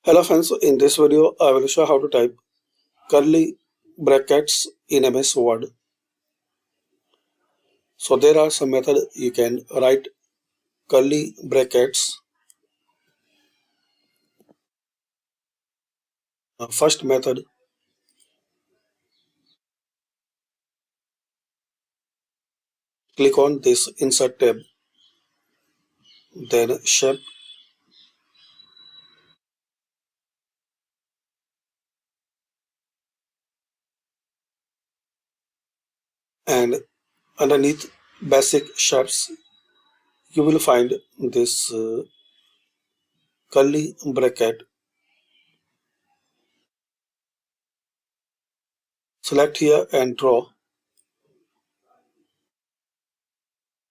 Hello friends, in this video I will show how to type curly brackets in MS Word. So there are some methods you can write curly brackets. First method, click on this insert tab, then shape and underneath basic shapes you will find this curly bracket. Select here and draw.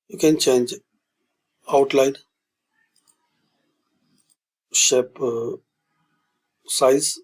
You can change outline, shape, size.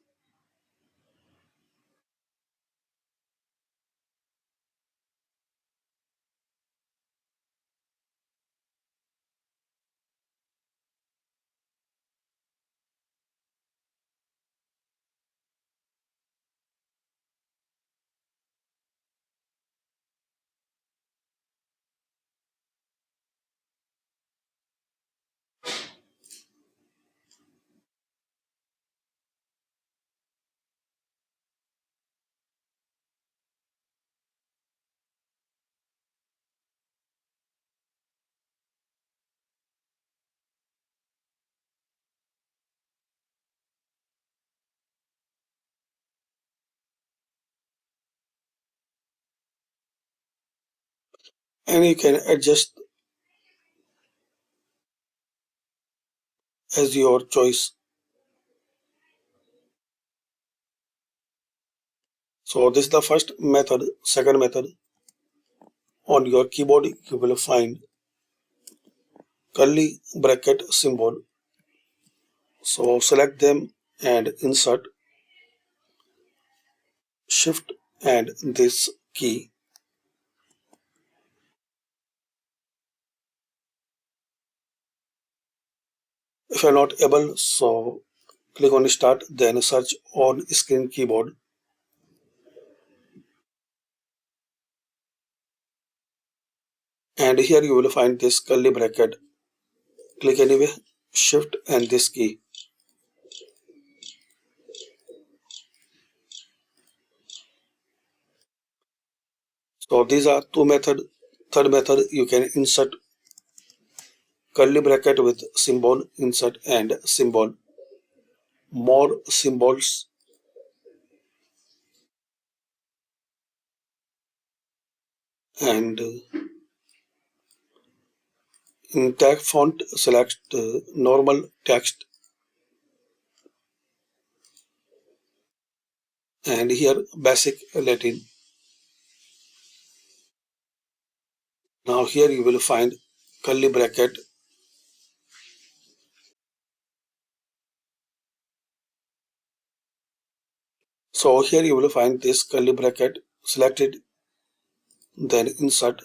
And you can adjust as your choice. So this is the first method. Second method, on your keyboard you will find curly bracket symbol. So select them and insert, shift and this key. If you are not able, so click on start, then search on screen keyboard. And here you will find this curly bracket. Click anywhere, shift and this key. So these are two methods. Third method, you can insert curly bracket with symbol, insert and symbol. More symbols, and in tag font select normal text, and here basic Latin. Now here you will find curly bracket. So here you will find this curly bracket, selected, then insert.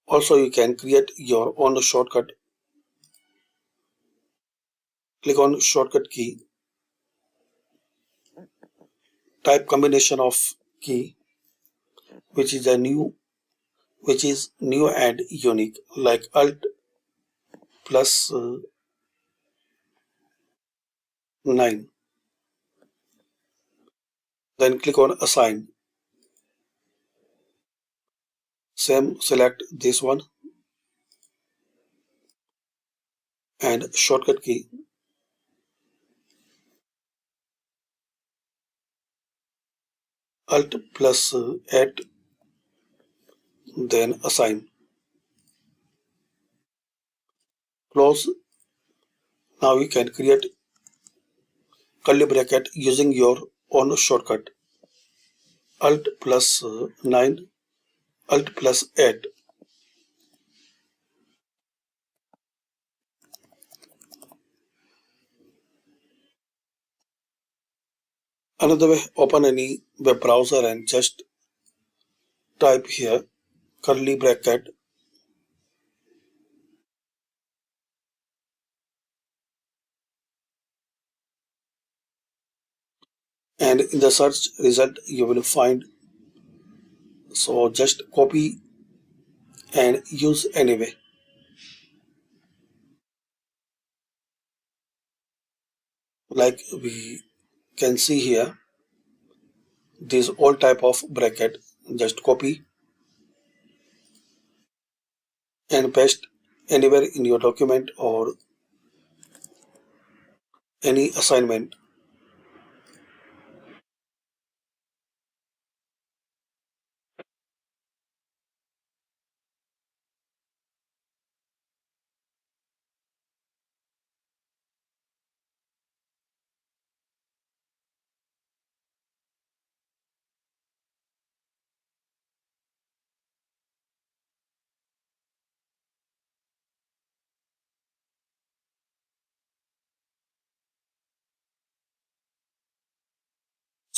Also you can create your own shortcut. Click on shortcut key, type combination of key which is new and unique, like Alt plus 9. Then click on assign. Same, select this one and shortcut key, Alt plus 8, then assign. Close. Now you can create curly bracket using your own shortcut. Alt plus 9, Alt plus 8. Another way, open any web browser and just type here curly bracket and in the search result you will find. So just copy and use anyway. Like we can see here, this all type of bracket, just copy and paste anywhere in your document or any assignment.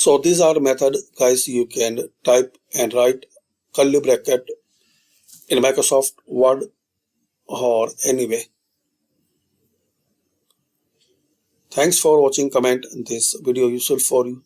So these are method, guys. You can type and write curly bracket in Microsoft Word or anyway. Thanks for watching. Comment this video useful for you.